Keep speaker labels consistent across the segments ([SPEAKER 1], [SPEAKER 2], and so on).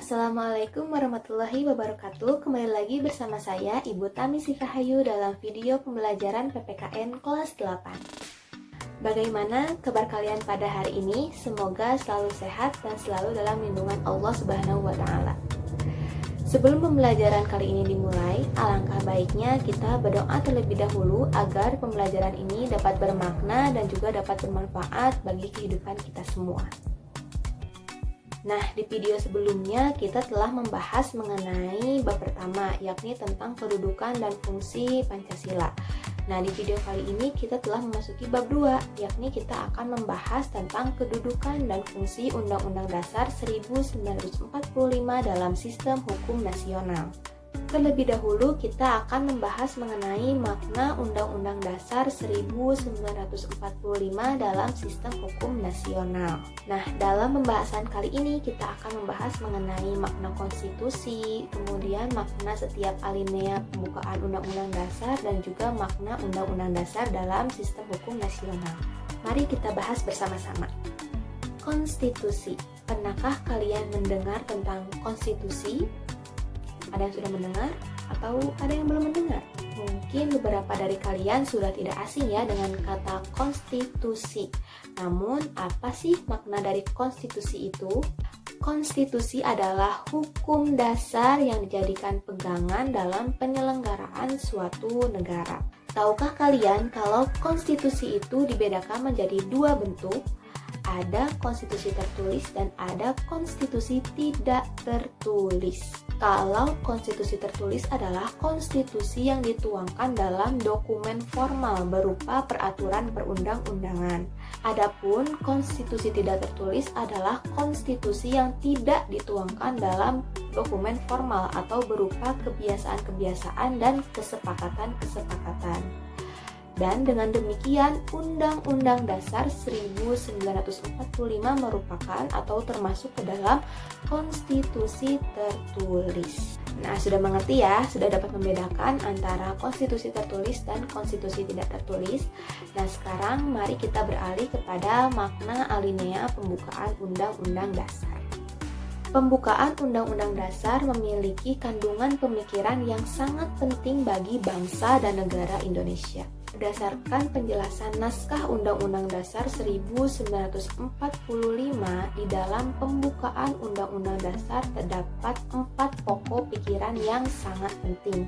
[SPEAKER 1] Assalamualaikum warahmatullahi wabarakatuh. Kembali lagi bersama saya Ibu Tami Sikahayu dalam video pembelajaran PPKN kelas 8. Bagaimana kabar kalian pada hari ini? Semoga selalu sehat dan selalu dalam lindungan Allah Subhanahu wa taala. Sebelum pembelajaran kali ini dimulai, alangkah baiknya kita berdoa terlebih dahulu agar pembelajaran ini dapat bermakna dan juga dapat bermanfaat bagi kehidupan kita semua. Nah, di video sebelumnya kita telah membahas mengenai bab pertama, yakni tentang kedudukan dan fungsi Pancasila. Nah, di video kali ini kita telah memasuki bab 2, yakni kita akan membahas tentang kedudukan dan fungsi Undang-Undang Dasar 1945 dalam sistem hukum nasional. Terlebih dahulu kita akan membahas mengenai makna Undang-Undang Dasar 1945 dalam sistem hukum nasional. Nah, dalam pembahasan kali ini kita akan membahas mengenai makna konstitusi, kemudian makna setiap alinea pembukaan Undang-Undang Dasar, dan juga makna Undang-Undang Dasar dalam sistem hukum nasional. Mari kita bahas bersama-sama. Konstitusi. Pernahkah kalian mendengar tentang konstitusi? Ada yang sudah mendengar atau ada yang belum mendengar? Mungkin beberapa dari kalian sudah tidak asing ya dengan kata konstitusi. Namun, apa sih makna dari konstitusi itu? Konstitusi adalah hukum dasar yang dijadikan pegangan dalam penyelenggaraan suatu negara. Tahukah kalian kalau konstitusi itu dibedakan menjadi dua bentuk? Ada konstitusi tertulis dan ada konstitusi tidak tertulis. Kalau konstitusi tertulis adalah konstitusi yang dituangkan dalam dokumen formal berupa peraturan perundang-undangan. Adapun konstitusi tidak tertulis adalah konstitusi yang tidak dituangkan dalam dokumen formal atau berupa kebiasaan-kebiasaan dan kesepakatan-kesepakatan. Dan dengan demikian, Undang-Undang Dasar 1945 merupakan atau termasuk ke dalam konstitusi tertulis. Nah, sudah mengerti ya, sudah dapat membedakan antara konstitusi tertulis dan konstitusi tidak tertulis. Nah, sekarang mari kita beralih kepada makna alinea pembukaan Undang-Undang Dasar. Pembukaan Undang-Undang Dasar memiliki kandungan pemikiran yang sangat penting bagi bangsa dan negara Indonesia. Berdasarkan penjelasan naskah Undang-Undang Dasar 1945, di dalam pembukaan Undang-Undang Dasar terdapat 4 pokok pikiran yang sangat penting.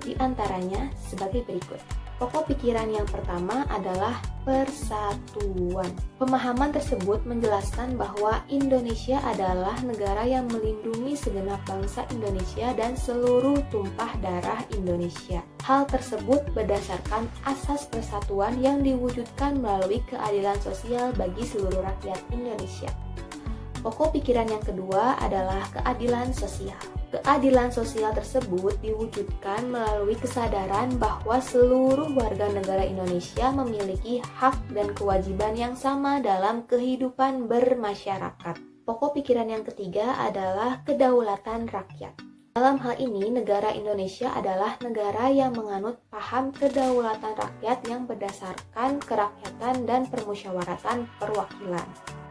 [SPEAKER 1] Di antaranya sebagai berikut. Pokok pikiran yang pertama adalah persatuan. Pemahaman tersebut menjelaskan bahwa Indonesia adalah negara yang melindungi segenap bangsa Indonesia dan seluruh tumpah darah Indonesia. Hal tersebut berdasarkan asas persatuan yang diwujudkan melalui keadilan sosial bagi seluruh rakyat Indonesia. Pokok pikiran yang kedua adalah keadilan sosial. Keadilan sosial tersebut diwujudkan melalui kesadaran bahwa seluruh warga negara Indonesia memiliki hak dan kewajiban yang sama dalam kehidupan bermasyarakat. Pokok pikiran yang ketiga adalah kedaulatan rakyat. Dalam hal ini, negara Indonesia adalah negara yang menganut paham kedaulatan rakyat yang berdasarkan kerakyatan dan permusyawaratan perwakilan.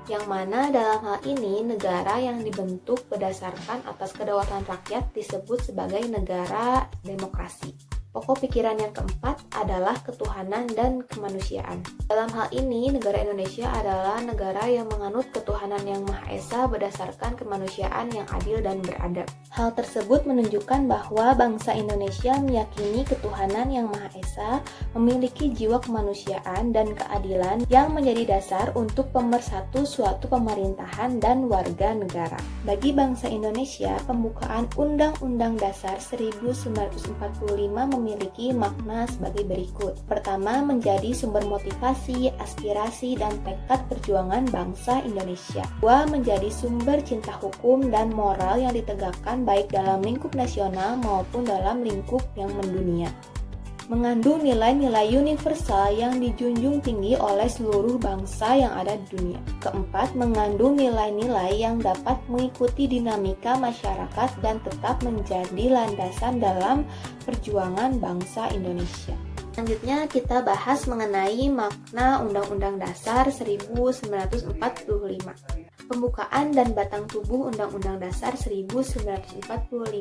[SPEAKER 1] Yang mana dalam hal ini negara yang dibentuk berdasarkan atas kedaulatan rakyat disebut sebagai negara demokrasi. Pokok pikiran yang keempat adalah ketuhanan dan kemanusiaan. Dalam hal ini, negara Indonesia adalah negara yang menganut ketuhanan yang Maha Esa berdasarkan kemanusiaan yang adil dan beradab. Hal tersebut menunjukkan bahwa bangsa Indonesia meyakini ketuhanan yang Maha Esa memiliki jiwa kemanusiaan dan keadilan yang menjadi dasar untuk pemersatu suatu pemerintahan dan warga negara. Bagi bangsa Indonesia, pembukaan Undang-Undang Dasar 1945 memiliki makna sebagai berikut. Pertama, menjadi sumber motivasi, aspirasi, dan tekad perjuangan bangsa Indonesia. Dua, menjadi sumber cinta hukum dan moral yang ditegakkan baik dalam lingkup nasional maupun dalam lingkup yang mendunia. Mengandung nilai-nilai universal yang dijunjung tinggi oleh seluruh bangsa yang ada di dunia. Keempat, mengandung nilai-nilai yang dapat mengikuti dinamika masyarakat dan tetap menjadi landasan dalam perjuangan bangsa Indonesia. Selanjutnya kita bahas mengenai makna Undang-Undang Dasar 1945. Pembukaan dan batang tubuh Undang-Undang Dasar 1945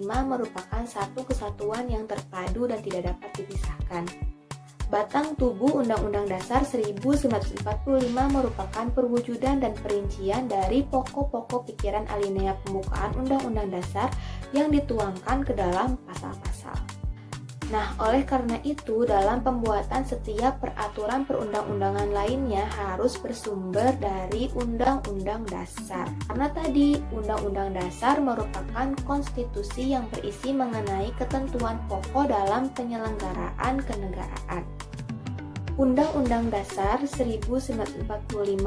[SPEAKER 1] merupakan satu kesatuan yang terpadu dan tidak dapat dipisahkan. Batang tubuh Undang-Undang Dasar 1945 merupakan perwujudan dan perincian dari pokok-pokok pikiran alinea pembukaan Undang-Undang Dasar yang dituangkan ke dalam pasal-pasal. Nah, oleh karena itu, dalam pembuatan setiap peraturan perundang-undangan lainnya harus bersumber dari Undang-Undang Dasar. Karena tadi, Undang-Undang Dasar merupakan konstitusi yang berisi mengenai ketentuan pokok dalam penyelenggaraan kenegaraan. Undang-Undang Dasar 1945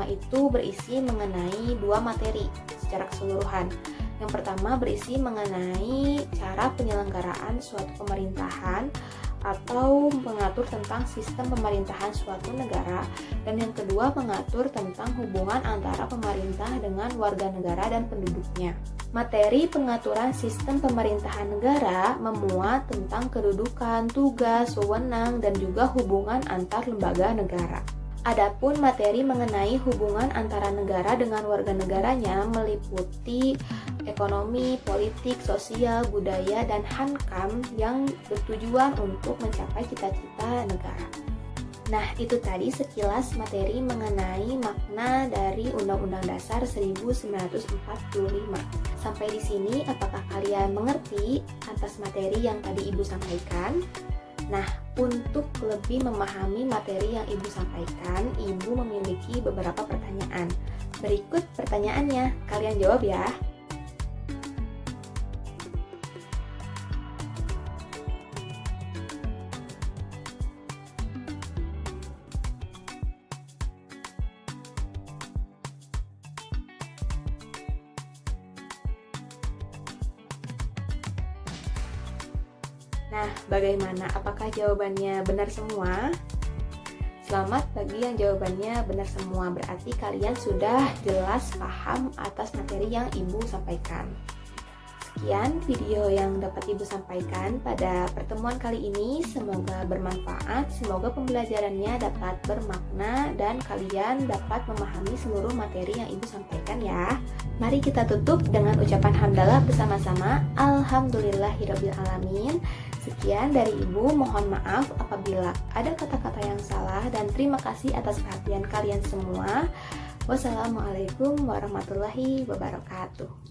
[SPEAKER 1] itu berisi mengenai dua materi secara keseluruhan. Yang pertama berisi mengenai cara penyelenggaraan suatu pemerintahan atau mengatur tentang sistem pemerintahan suatu negara, dan yang kedua mengatur tentang hubungan antara pemerintah dengan warga negara dan penduduknya. Materi pengaturan sistem pemerintahan negara memuat tentang kedudukan, tugas, wewenang, dan juga hubungan antar lembaga negara. Adapun materi mengenai hubungan antara negara dengan warga negaranya meliputi ekonomi, politik, sosial, budaya, dan hankam yang bertujuan untuk mencapai cita-cita negara. Nah, itu tadi sekilas materi mengenai makna dari Undang-Undang Dasar 1945. Sampai di sini, apakah kalian mengerti atas materi yang tadi Ibu sampaikan? Nah, untuk lebih memahami materi yang Ibu sampaikan, Ibu memiliki beberapa pertanyaan. Berikut pertanyaannya, kalian jawab ya. Nah, bagaimana? Apakah jawabannya benar semua? Selamat bagi yang jawabannya benar semua. Berarti kalian sudah jelas paham atas materi yang Ibu sampaikan. Sekian video yang dapat Ibu sampaikan pada pertemuan kali ini. Semoga bermanfaat, semoga pembelajarannya dapat bermakna dan kalian dapat memahami seluruh materi yang Ibu sampaikan ya. Mari kita tutup dengan ucapan hamdalah bersama-sama. Alhamdulillahirrabbilalamin. Sekian dari Ibu, mohon maaf apabila ada kata-kata yang salah dan terima kasih atas perhatian kalian semua. Wassalamualaikum warahmatullahi wabarakatuh.